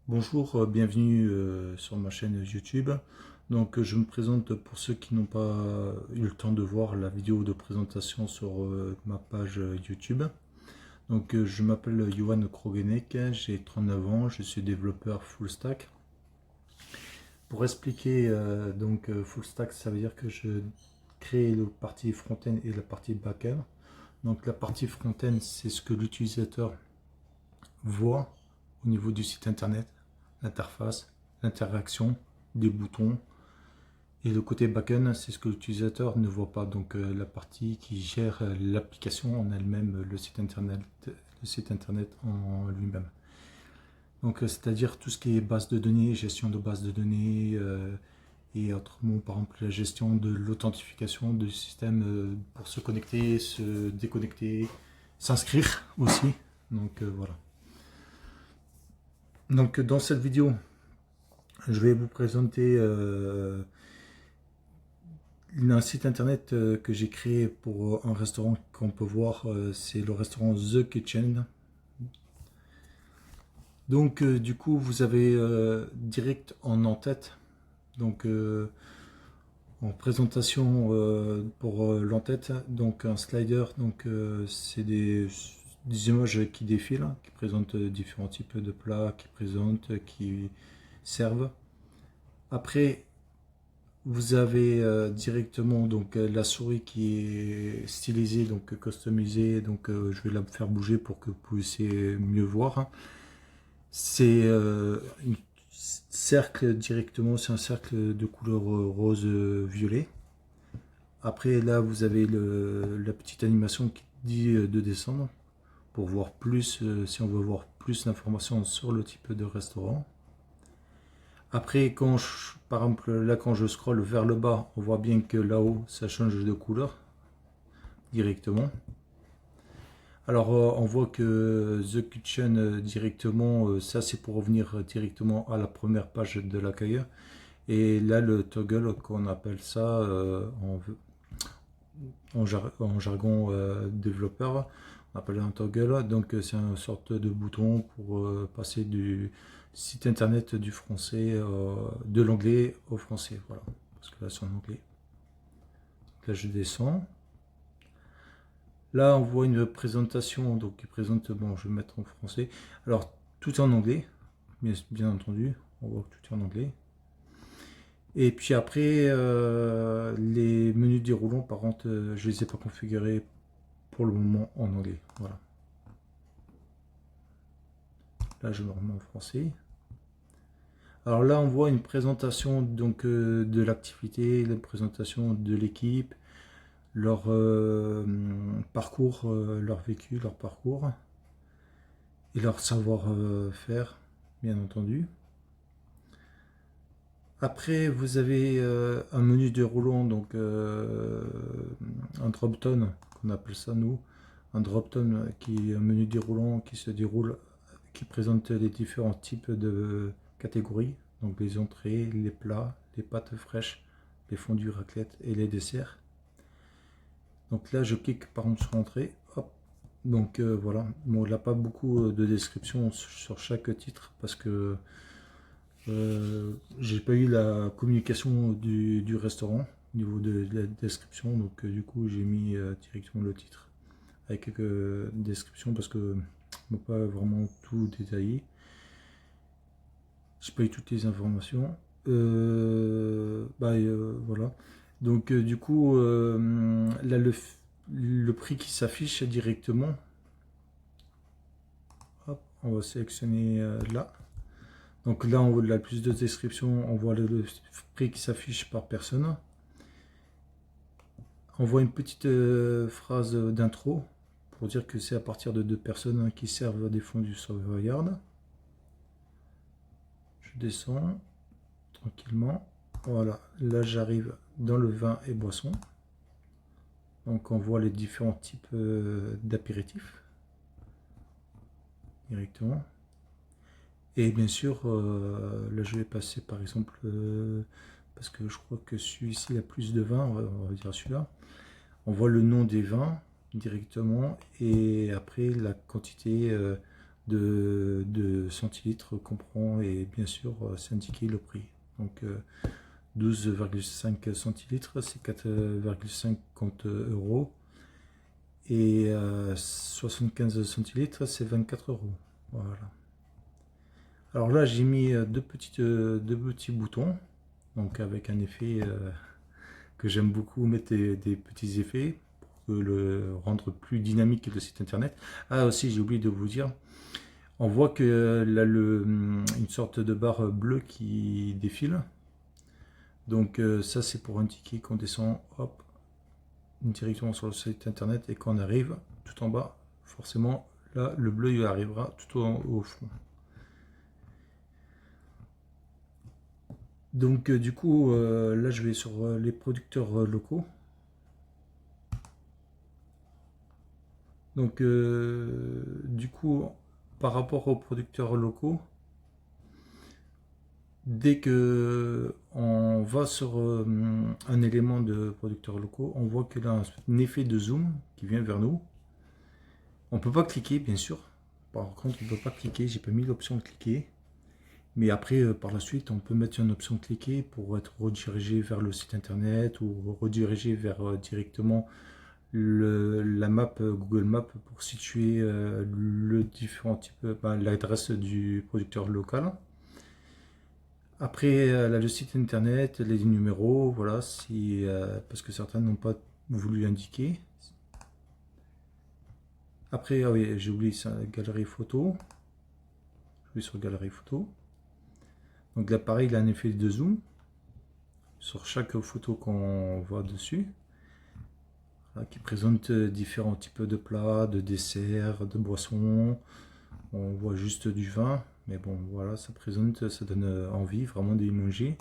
Bonjour, bienvenue sur ma chaîne YouTube. Donc je me présente pour ceux qui n'ont pas eu le temps de voir la vidéo de présentation sur ma page YouTube. Donc je m'appelle Johan Krogenek, j'ai 39 ans, je suis développeur full stack. Pour expliquer full stack, ça veut dire que je crée la partie front-end et la partie back-end. Donc la partie front-end, c'est ce que l'utilisateur voit au niveau du site internet, l'interface, l'interaction, des boutons. Et le côté back-end, c'est ce que l'utilisateur ne voit pas. Donc la partie qui gère l'application en elle-même, le site internet en lui-même. Donc c'est-à-dire tout ce qui est base de données, gestion de base de données, et autrement, par exemple, la gestion de l'authentification du système pour se connecter, se déconnecter, s'inscrire aussi. Donc voilà. Donc dans cette vidéo, je vais vous présenter un site internet que j'ai créé pour un restaurant qu'on peut voir, c'est le restaurant The Kitchen. Donc du coup vous avez direct en en-tête, donc en présentation pour l'en-tête, donc un slider, donc c'est des images qui défilent, qui présentent différents types de plats, qui servent. Après, vous avez directement donc la souris qui est stylisée, donc customisée, donc je vais la faire bouger pour que vous puissiez mieux voir. C'est un cercle directement, c'est un cercle de couleur rose-violet. Après là vous avez la petite animation qui dit de descendre pour voir plus, si on veut voir plus d'informations sur le type de restaurant. Après, par exemple, là, quand je scrolle vers le bas, on voit bien que là-haut, ça change de couleur directement. Alors, on voit que The Kitchen directement, ça c'est pour revenir directement à la première page de l'accueil. Et là, le toggle, qu'on appelle ça en jargon développeur, on appelle un toggle. Donc, c'est une sorte de bouton pour passer du site internet du français, de l'anglais au français. Voilà, parce que là, c'est en anglais. Donc là, je descends. Là, on voit une présentation, donc qui présente, bon, je vais mettre en français. Alors, tout est en anglais, bien entendu, on voit que tout est en anglais. Et puis après, les menus déroulants, par contre, je ne les ai pas configurés pour le moment en anglais. Voilà. Là, je me remets en français. Alors là, on voit une présentation donc de l'activité, la présentation de l'équipe, leur parcours, leur vécu, leur parcours et leur savoir-faire, bien entendu. Après, vous avez un menu déroulant, donc un drop-down, qu'on appelle ça nous, un drop-down qui est un menu déroulant qui se déroule, qui présente les différents types de catégories, donc les entrées, les plats, les pâtes fraîches, les fondus raclette et les desserts. Donc là, je clique par exemple sur entrée, hop. Donc voilà, bon, il n'a pas beaucoup de description sur chaque titre parce que j'ai pas eu la communication du restaurant au niveau de la description, donc du coup j'ai mis directement le titre avec quelques descriptions parce que on n'a pas vraiment tout détaillé. J'ai pas eu toutes les informations. Voilà. Donc du coup là le prix qui s'affiche directement. Hop, on va sélectionner là. Donc là, on voit la plus de description, on voit le prix qui s'affiche par personne. On voit une petite phrase d'intro pour dire que c'est à partir de 2 personnes qui servent des fondus sauvegarde. Je descends tranquillement. Voilà, là j'arrive dans le vin et boissons. Donc on voit les différents types d'apéritifs directement. Et bien sûr, là je vais passer par exemple, parce que je crois que celui-ci a plus de vin, on va dire celui-là. On voit le nom des vins directement et après la quantité de centilitres qu'on prend, et bien sûr c'est indiqué le prix. Donc 12,5 centilitres, c'est 4,50 euros. Et 75 centilitres, c'est 24 euros. Voilà. Alors là, j'ai mis deux petits boutons, donc avec un effet que j'aime beaucoup, mettre des petits effets pour le rendre plus dynamique le site internet. Ah, aussi, j'ai oublié de vous dire, on voit que là, une sorte de barre bleue qui défile. Donc ça, c'est pour indiquer qu'on descend, hop, directement sur le site internet, et qu'on arrive tout en bas, forcément, là, le bleu il arrivera tout au fond. Donc du coup, là, je vais sur les producteurs locaux. Donc du coup, par rapport aux producteurs locaux, dès que on va sur un élément de producteurs locaux, on voit qu'il a un effet de zoom qui vient vers nous. On peut pas cliquer, bien sûr. Par contre, on peut pas cliquer. J'ai pas mis l'option de cliquer. Mais après, par la suite, on peut mettre une option de cliquer pour être redirigé vers le site internet, ou redirigé vers directement la map Google Maps pour situer le différent type, l'adresse du producteur local. Après, là, le site internet, les numéros, voilà, si, parce que certains n'ont pas voulu indiquer. Après, ah oui, j'ai oublié ça, galerie photo. Je vais sur galerie photo. Donc là, pareil, il a un effet de zoom sur chaque photo qu'on voit dessus, voilà, qui présente différents types de plats, de desserts, de boissons. On voit juste du vin, mais bon, voilà, ça présente, ça donne envie vraiment d'y manger.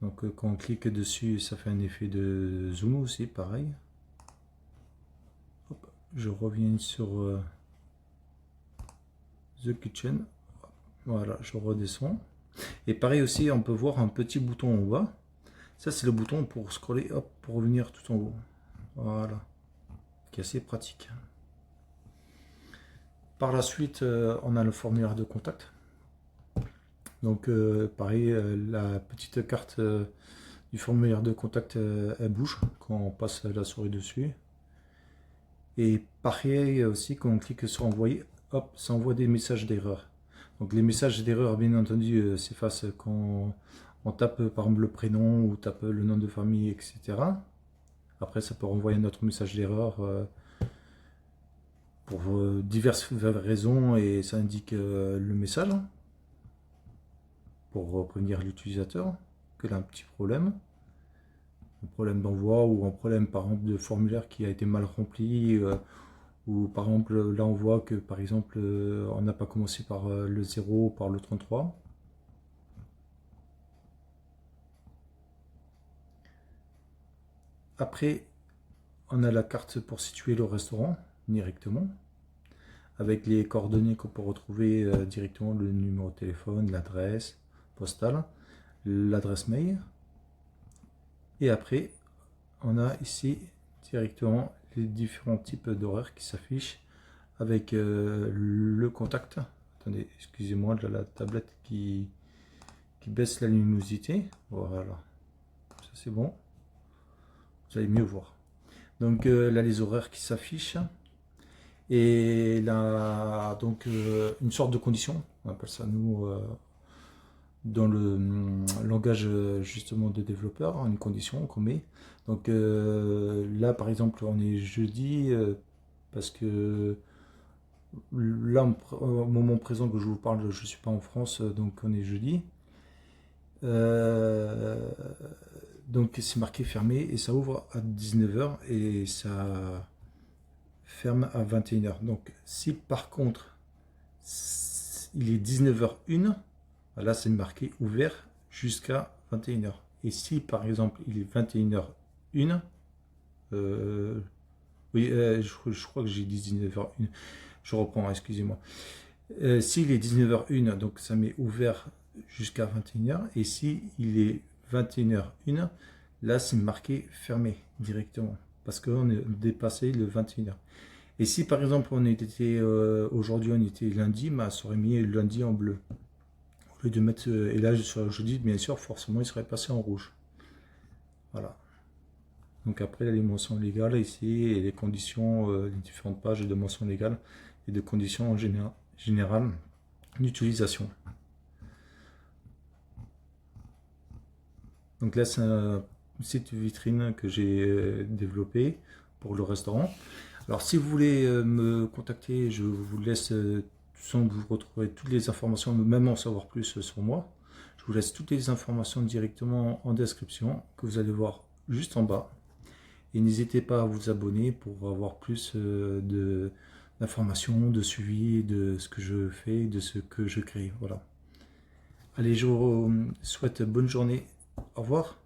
Donc quand on clique dessus, ça fait un effet de zoom aussi, pareil. Hop, je reviens sur The Kitchen. Voilà, je redescends. Et pareil aussi, on peut voir un petit bouton en bas. Ça, c'est le bouton pour scroller, hop, pour revenir tout en haut. Voilà, qui est assez pratique. Par la suite, on a le formulaire de contact. Donc, pareil, la petite carte du formulaire de contact, elle bouge quand on passe la souris dessus. Et pareil aussi, quand on clique sur envoyer, hop, ça envoie des messages d'erreur. Donc les messages d'erreur, bien entendu, s'effacent quand on tape par exemple le prénom, ou tape le nom de famille, etc. Après, ça peut renvoyer un autre message d'erreur pour diverses raisons, et ça indique le message pour prévenir l'utilisateur qu'il a un petit problème. Un problème d'envoi, ou un problème par exemple de formulaire qui a été mal rempli, ou par exemple là on voit que par exemple on n'a pas commencé par le 0, par le 33. Après, on a la carte pour situer le restaurant directement, avec les coordonnées qu'on peut retrouver directement, le numéro de téléphone, l'adresse postale, l'adresse mail. Et après, on a ici directement les différents types d'horaires qui s'affichent avec le contact. Attendez, excusez-moi, la tablette qui baisse la luminosité. Voilà, ça c'est bon. Vous allez mieux voir. Donc là, les horaires qui s'affichent. Et là, donc une sorte de condition, on appelle ça nous dans le langage justement de développeur, une condition qu'on met. Donc là par exemple on est jeudi, parce que là au moment présent que je vous parle, je ne suis pas en France, donc on est jeudi. Donc c'est marqué fermé, et ça ouvre à 19h et ça ferme à 21h. Donc si par contre il est 19h01, là c'est marqué ouvert jusqu'à 21h. Et si par exemple il est 21h01, oui, je crois que j'ai dit 19h01, je reprends, excusez-moi. S'il est 19h01, donc ça met ouvert jusqu'à 21h. Et si il est 21h01, là c'est marqué fermé directement, parce qu'on est dépassé le 21h. Et si par exemple on était aujourd'hui on était lundi, bah, ça aurait mis lundi en bleu. Au lieu de mettre et là sur jeudi, bien sûr, forcément il serait passé en rouge. Voilà. Donc après les mentions légales ici et les conditions, les différentes pages de mentions légales et de conditions en général d'utilisation. Donc là c'est un site vitrine que j'ai développé pour le restaurant. Alors si vous voulez me contacter, je vous laisse, vous retrouverez toutes les informations, même en savoir plus sur moi. Je vous laisse toutes les informations directement en description que vous allez voir juste en bas. Et n'hésitez pas à vous abonner pour avoir plus d'informations, de suivi de ce que je fais, de ce que je crée. Voilà. Allez, je vous souhaite bonne journée. Au revoir.